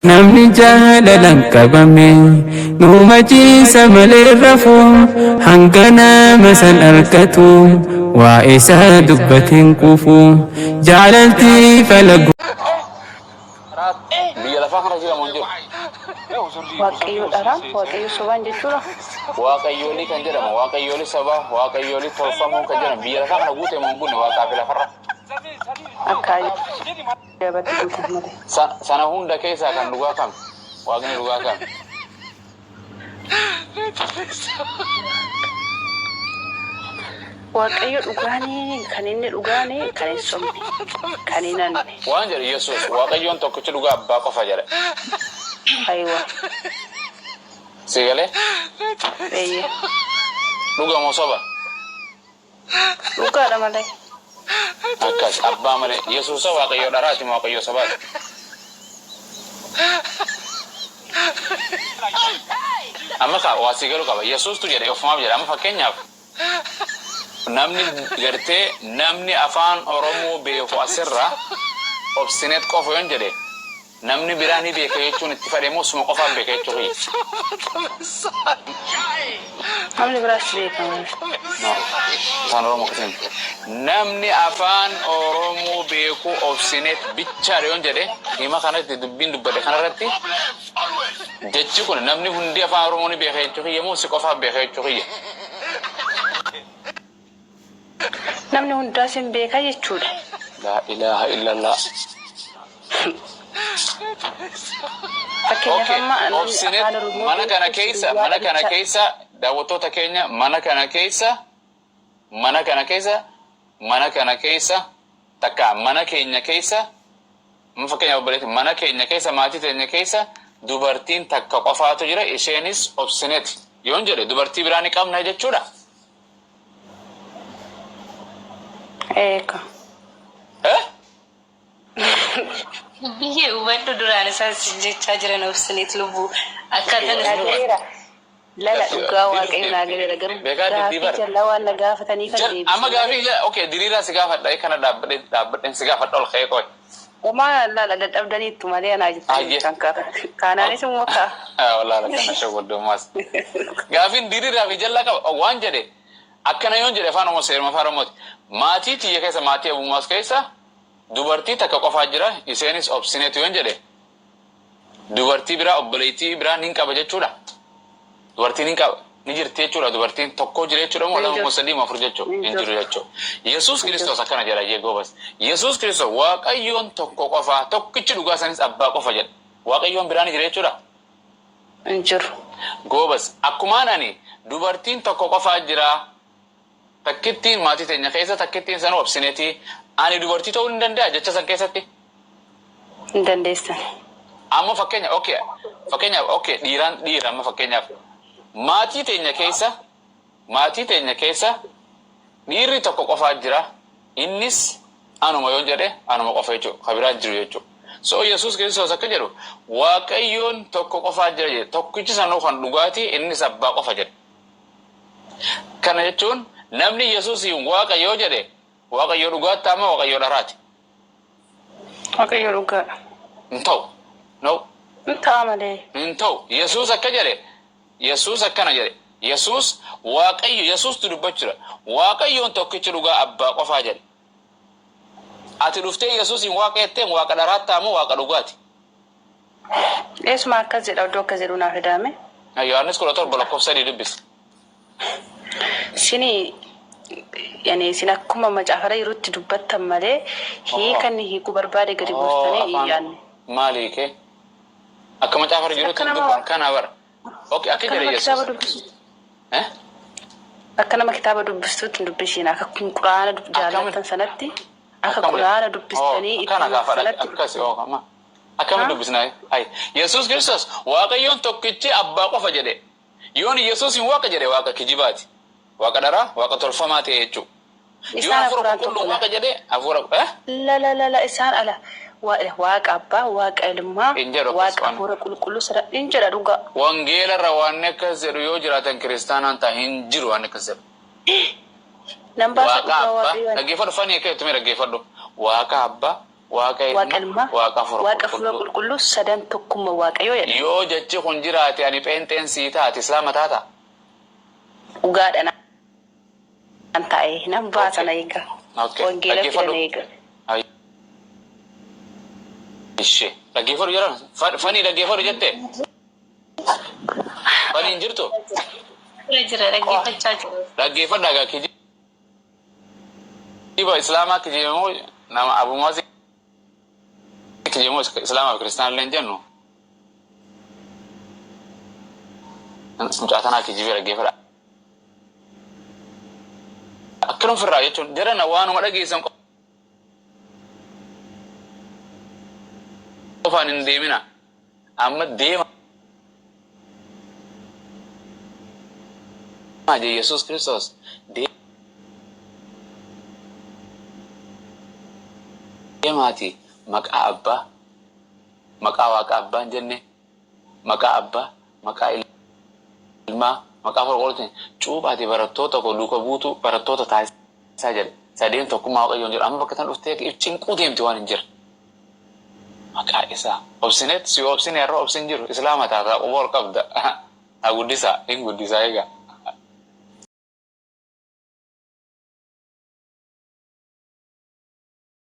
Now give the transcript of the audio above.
namni jaalalan qabame nuuma ciisa malee rafu hanga nama san argatu waa isa dubbateen kufu jaalaltii falagu biyya lafaa kana jira moo jiru? Waaqayyo dharaan waaqayyo sobaan jechuudha. Waaqayyoolii kan jedhamu waaqayyoolii sabaa waaqayyoolii tolfamuun kan jedhamu biyya lafaa kana guutee moo guunne waaqaa fi lafarra. Akka jabatti guutan malee. Sana hunda keessaa kan dhugaa kam? Waaqni dhugaa kam? Waaqayyo dhugaanii kan inni dhugaanii kan hin sobne kan hin hanne. Waan jedhu Yesuus waaqayyoon tokkichi dhugaa abbaa qofa jedhe. Aywa. Sigalee? Eeyyee. Dhuga moo soba? Dhugaadha malee. Akkas abbaa malee Yesuusa waaqayyo dharaati moo waaqayyo sobaati? Amma ka waa sigalu qaba Yesuustu jedhe ofumaaf jedhe amma fakkeenyaaf namni gartee namni afaan Oromoo beeku asirra obsineet qofa yoon jedhe namni biraanii beeka jechuun itti fadheemoo suma qofaan beeka jechuudha. Namni biraas beekama. Afaan Oromoo kasin namni afaan Oromoo beeku obsineet bichaadha yoon jedhe hima kanatti dubbiin dubbate kanarratti jechi kun namni hundi afaan Oromoo ni beeka jechuudha yemmuu si qofaan beeka jechuudha. Namni hundaas hin beeka jechuudha. La ilaha illallah. Fakkeenyaaf amma mana kana keessa daawwattoota keenya mana kana keessa takka mana keenya keessa fakkeenyaaf obboleetti mana keenya keessa maatii teenya keessa dubartiin takka qofaatu jira isheenis obsineeti yoon jedhe dubartii biraa ni qabna jechuudha. Eka. Biye ubandu duraan isaas jechaa jiran obsineet lubbuu akka Nageera. Lala dhugaa waaqayyo nageera garuu gaafii jallaa waan na gaafatanii kan deebisu. Amma gaafii okay diriiraa si gaafadha kana dhaabbadheen si gaafadha ol ka'ee qoy. Oma lala dadhabdaniittu malee anaa jettan kaanaanis immoo kaa. Wallaahi kana shawwaddumaas. Gaafiin diriiraa fi jallaa qaba waan jedhe akkana yoon jedhe afaan Oromoo seeruma afaan Oromooti. Maatii tiyya keessa maatii abummaas keessa dubartii takka qofaa jira isheenis obsineetu yoon jedhe dubartii biraa obboleettii biraa ni qaba jechuudha. Dubartiin ni qaba ni jirti jechuudha dubartiin tokko jira jechuudha moo lama moo sadii moo afur jechuudha hin jiru jechuudha. Yesuus Kiristoos akkana jedha jegoobas Yesuus Kiristoos waaqayyoon tokko qofaa tokkichi dhugaa sanis abbaa qofa jedha waaqayyoon biraa ni jira jechuudha. Hin jiru. Goobas akkumaan ani dubartiin tokko qofaa jira takkittiin maatii teenya keessa takkittiin sanuu obsineetii ani dubartii ta'uu hin danda'a jecha san keessatti. Hin dandeessan. Amma fakkeenyaaf dhiira amma fakkeenyaaf maatii teenya keessa dhiirri tokko qofaa jira innis anuma yoon jedhe anuma qofa jechuudha kan biraa jiru jechuudha. So Yesuus Kiristoos akka jedhu waaqayyoon tokko qofaa jira jedhe tokkichi sanuu kan dhugaatii innis abbaa qofa jedhe. Kana jechuun namni Yesuusiin waaqayyoo jedhe waaqayyoo dhugaatti ama waaqayyoo dharaati. Waaqayyoo dhugaadha. Hin ta'u. No. Hin ta'a malee. Hin ta'u. Yesuus akka jedhe Yesuus akkana jedhe Yesuus waaqayyo Yesuustu dubbachuudha waaqayyoon tokkichi dhugaa abbaa qofaa jedhe. Ati dhuftee Yesuusiin waaqa jetteen waaqa dharaatti ama waaqa dhugaati. Eesuma akkas jedha iddoo akkas jedhu naaf hidhaame. Yohaannis 17:3 dubbisi. Sini sin akkuma macaafara yerootti dubbattan malee hiikan hiiku barbaade gadi buustanii iyyaanne. Maali hiikee? Akka macaafara yerootti dubbattan kana bara. Okay, akka jedhe Yesuus. Akka nama kitaaba dubbistuutti dubbisiin akka quraana jaallattan sanatti akka quraana dubbistanii itti sanatti. Akkasi ookama. Akkamiin dubbisnaa? Yesuus Kiristoos waaqayyoon tokkichi abbaa qofa jedhe. Yoon Yesuusiin waaqa jedhe waaqa kijibaati. Waaqa dharaa waaqa tolfamaa ta'e jechuudha. Yoo hafuura qulqulluu waaqa jedhe hafuura la isaan ala waaqa abbaa waaqa ilmaa waaqa hafuura qulqulluu sada hin jedha dhugaa. Wangeela irra waan akkas jedhu yoo jiraatan kiristaanaan ta'a hin jiru waan akkas jedhu. Nambaa waaqa abbaa dhaggeeffadhu fanii akka jettume dhaggeeffadhu waaqa abbaa waaqa ilma waaqa fura qulqulluu sadan tokkumma waaqayyoo jedhe yoo jechi kun jiraate ani pheenxeen sii taate islaama taata dhugaadhaan an ta'e nan baasana eega wangeela fidana eega ishee dhaggeeffadhu jedhan fanii dhaggeeffadhu jette faniin jirtu jira dhaggeeffachaa jiru dhaggeeffadhaa gaa kijiba islaamaa kijibamoo nama abumaasi kijibamoo islaamaa fi kiristaana illee jennu mucaatanaa kijibee dhaggeeffadha akkanuma firraa jechuun jarana waanuma dhageessan qofaan hin deemina amma deema je Yesus Kristus deemaati maqaa abbaa maqaa waaqa abbaan jenne maqaa abbaa maqaa ilmaa maqaa qulqulluutiin cuuphaati barattoota ko duuka buutu barattoota taasisaa jedhe sadeen tokkummaa waaqayyoon jedhu amma bakka tan dhuftee cinquu deemti waan hin jirre maqaa isaa obsineet si obsine irra obsin jiru islaama taataa quba ol qabda haa guddisaa hin guddisaa egaa